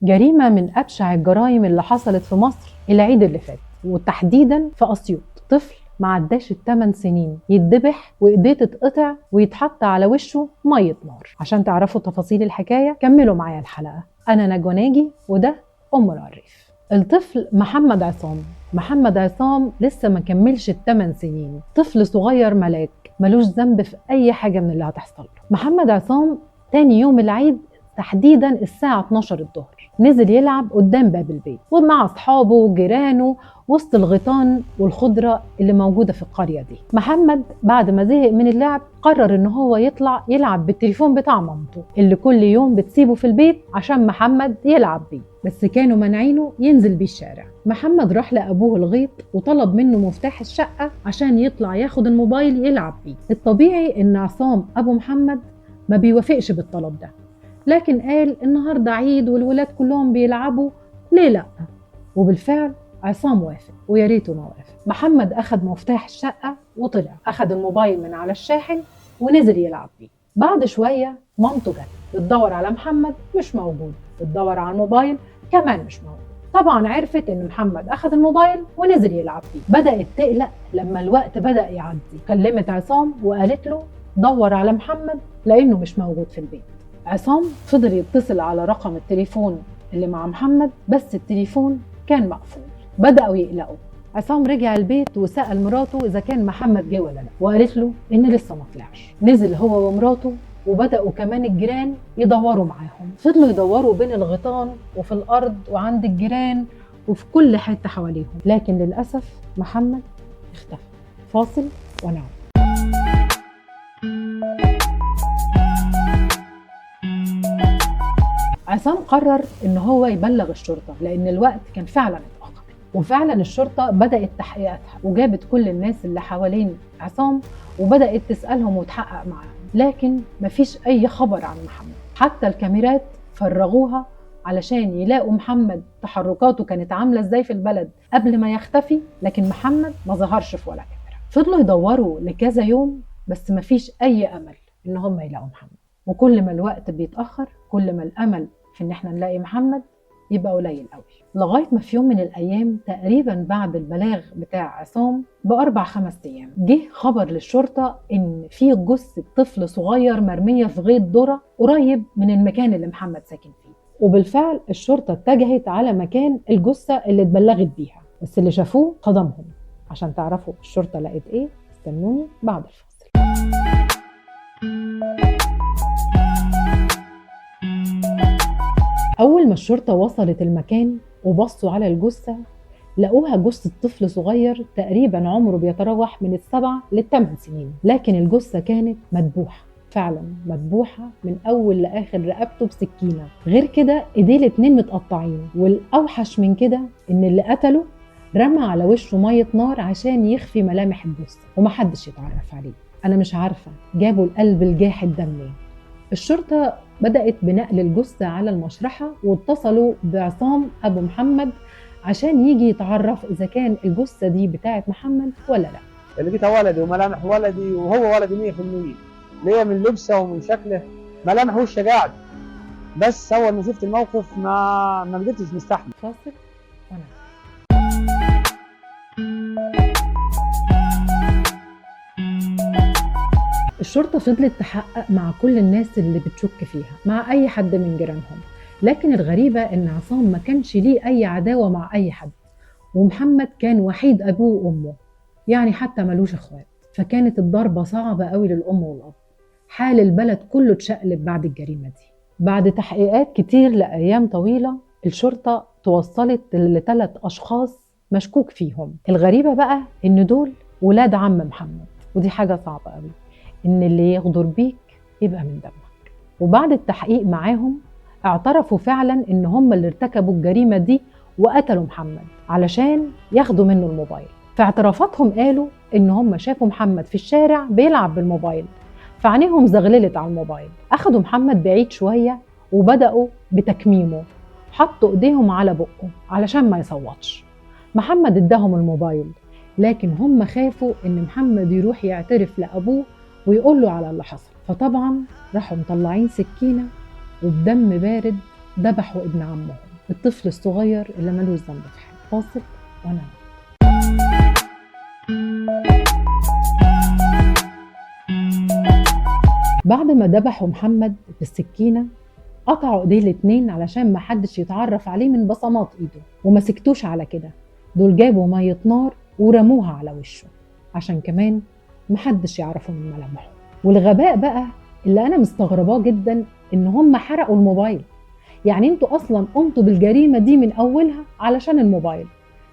جريمة من أبشع الجرائم اللي حصلت في مصر العيد اللي فات، وتحديدا في أسيوط. طفل ما عداش ال8 سنين يتذبح وإيديه تتقطع ويتحط على وشه مية نار. عشان تعرفوا تفاصيل الحكاية كملوا معايا الحلقة. أنا نجوى ناجي وده أم العريف. الطفل محمد عصام لسه ما كملش ال8 سنين، طفل صغير ملاك ملوش ذنب في أي حاجة من اللي هتحصل له. محمد عصام تاني يوم العيد تحديدا الساعة 12 الظهر نزل يلعب قدام باب البيت ومع أصحابه وجيرانه وسط الغيطان والخضرة اللي موجودة في القرية دي. محمد بعد ما زهق من اللعب قرر إن هو يطلع يلعب بالتليفون بتاع مامته اللي كل يوم بتسيبه في البيت عشان محمد يلعب بيه، بس كانوا مانعينه ينزل بيه الشارع. محمد راح لأبوه الغيط وطلب منه مفتاح الشقة عشان يطلع ياخد الموبايل يلعب بيه. الطبيعي إن عصام أبو محمد ما بيوافقش بالطلب ده، لكن قال النهاردة عيد والولاد كلهم بيلعبوا، ليه لأ؟ وبالفعل عصام وافق، ويا ريته ما وافق. محمد أخد مفتاح الشقة وطلع أخد الموبايل من على الشاحن ونزل يلعب بيه. بعد شوية مامته جت بتدور على محمد، مش موجود، بتدور على الموبايل كمان مش موجود. طبعا عرفت ان محمد اخد الموبايل ونزل يلعب بيه. بدأت تقلق لما الوقت بدأ يعدي. كلمت عصام وقالت له دور على محمد لانه مش موجود في البيت. عصام فضل يتصل على رقم التليفون اللي مع محمد بس التليفون كان مقفول. بدأوا يقلقوا. عصام رجع البيت وسأل مراته إذا كان محمد جه ولا لا، وقالت له إن لسه ما طلعش. نزل هو ومراته وبدأوا كمان الجيران يدوروا معاهم. فضلوا يدوروا بين الغيطان وفي الأرض وعند الجيران وفي كل حتة حواليهم، لكن للأسف محمد اختفى. فاصل ونعود. عصام قرر ان هو يبلغ الشرطة لان الوقت كان فعلا اتأخر، وفعلا الشرطة بدأت تحقيقاتها وجابت كل الناس اللي حوالين عصام وبدأت تسألهم وتحقق معاهم، لكن مفيش اي خبر عن محمد. حتى الكاميرات فرغوها علشان يلاقوا محمد تحركاته كانت عاملة ازاي في البلد قبل ما يختفي، لكن محمد ما ظهرش في ولا كاميرا. فضلوا يدوروا لكذا يوم بس مفيش اي امل ان هم يلاقوا محمد، وكل ما الوقت بيتأخر كل ما الامل في ان احنا نلاقي محمد يبقى قليل قوي. لغايه ما في يوم من الايام تقريبا بعد البلاغ بتاع عصام ب4-5 ايام جه خبر للشرطه ان في جثه طفل صغير مرميه في غيط ذره قريب من المكان اللي محمد ساكن فيه. وبالفعل الشرطه اتجهت على مكان الجثه اللي اتبلغت بيها، بس اللي شافوه صدمهم. عشان تعرفوا الشرطه لقت ايه استنوني بعد الفاصل. أول ما الشرطة وصلت المكان وبصوا على الجثة لقوها جثة طفل صغير تقريبا عمره بيتراوح من 7 ل8 سنين، لكن الجثة كانت مذبوحة، فعلا مذبوحة من أول لآخر، رقبته بسكينة. غير كده إيديه الاتنين متقطعين، والأوحش من كده إن اللي قتله رمى على وشه مية نار عشان يخفي ملامح الجثة ومحدش يتعرف عليه. أنا مش عارفة جابوا القلب الجاحد ده منين. الشرطة بدأت بنقل الجثة على المشرحة واتصلوا بعصام أبو محمد عشان يجي يتعرف إذا كان الجثة دي بتاعت محمد ولا لا. اللي لقيتها ولدي وملامح ولدي وهو ولدي 100%، ليا من لبسه ومن شكله ملامح وشه قاعد، بس أول ما شفت الموقف ما قدرتش نستحمل. فاصل ونعود. الشرطة فضلت تحقق مع كل الناس اللي بتشك فيها، مع أي حد من جيرانهم، لكن الغريبة إن عصام ما كانش ليه أي عداوة مع أي حد، ومحمد كان وحيد أبوه وأمه، يعني حتى ملوش أخوات، فكانت الضربة صعبة قوي للأم والأب. حال البلد كله اتشقلب بعد الجريمة دي. بعد تحقيقات كتير لأيام طويلة الشرطة توصلت ل3 أشخاص مشكوك فيهم. الغريبة بقى إن دول ولاد عم محمد، ودي حاجة صعبة قوي إن اللي يغدر بيك يبقى من دمك. وبعد التحقيق معاهم اعترفوا فعلا إن هم اللي ارتكبوا الجريمة دي وقتلوا محمد علشان ياخدوا منه الموبايل. في اعترافاتهم قالوا إن هم شافوا محمد في الشارع بيلعب بالموبايل، فعينيهم زغللت على الموبايل. أخدوا محمد بعيد شوية وبدأوا بتكميمه، حطوا إيديهم على بقه علشان ما يصوتش. محمد اداهم الموبايل، لكن هم خافوا إن محمد يروح يعترف لأبوه ويقول له على اللي حصل، فطبعا راحوا مطلعين سكينة وبدم بارد ذبحوا ابن عمهم. الطفل الصغير اللي ملوش ذنب في حاجه. فاصل وانا بعد ما ذبحوا محمد بالسكينه قطعوا ايديه الاتنين علشان ما حدش يتعرف عليه من بصمات ايده، وما سكتوش على كده، دول جابوا ميه نار ورموها على وشه عشان كمان محدش يعرفه من ملامحه. والغباء بقى اللي انا مستغرباه جدا ان هم حرقوا الموبايل. يعني انتوا اصلا قمتوا بالجريمه دي من اولها علشان الموبايل،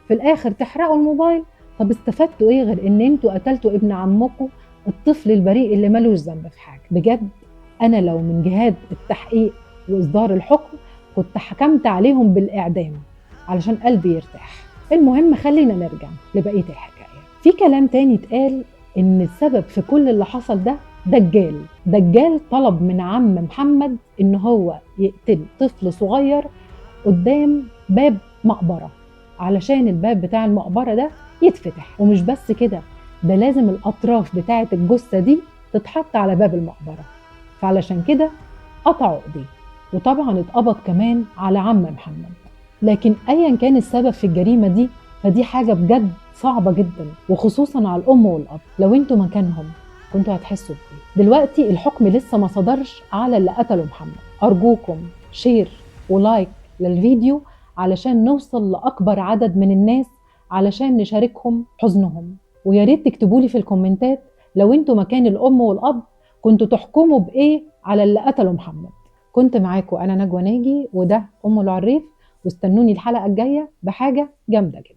في الاخر تحرقوا الموبايل؟ طب استفدتوا ايه غير ان انتوا قتلتوا ابن عمكم الطفل البريء اللي ملوش ذنب في حاجه؟ بجد انا لو من جهات التحقيق واصدار الحكم كنت حكمت عليهم بالاعدام علشان قلبي يرتاح. المهم خلينا نرجع لبقيه الحكايه. في كلام تاني اتقال ان السبب في كل اللي حصل ده دجال طلب من عم محمد ان هو يقتل طفل صغير قدام باب مقبره علشان الباب بتاع المقبره ده يتفتح. ومش بس كده، ده لازم الاطراف بتاعه الجثه دي تتحط على باب المقبره، فعلشان كده قطعوا ايديه. وطبعا اتقبض كمان على عم محمد. لكن ايا كان السبب في الجريمه دي فدي حاجه بجد صعبه جدا، وخصوصا على الام والاب. لو انتوا مكانهم كنتوا هتحسوا بايه؟ دلوقتي الحكم لسه ما صدرش على اللي قتلوا محمد. ارجوكم شير ولايك للفيديو علشان نوصل لاكبر عدد من الناس علشان نشاركهم حزنهم. ويا ريت تكتبوا لي في الكومنتات لو انتوا مكان الام والاب كنتوا تحكموا بايه على اللي قتلوا محمد. كنت معاكم انا نجوى ناجي، وده ام العريف، واستنوني الحلقه الجايه بحاجه جامده جدا.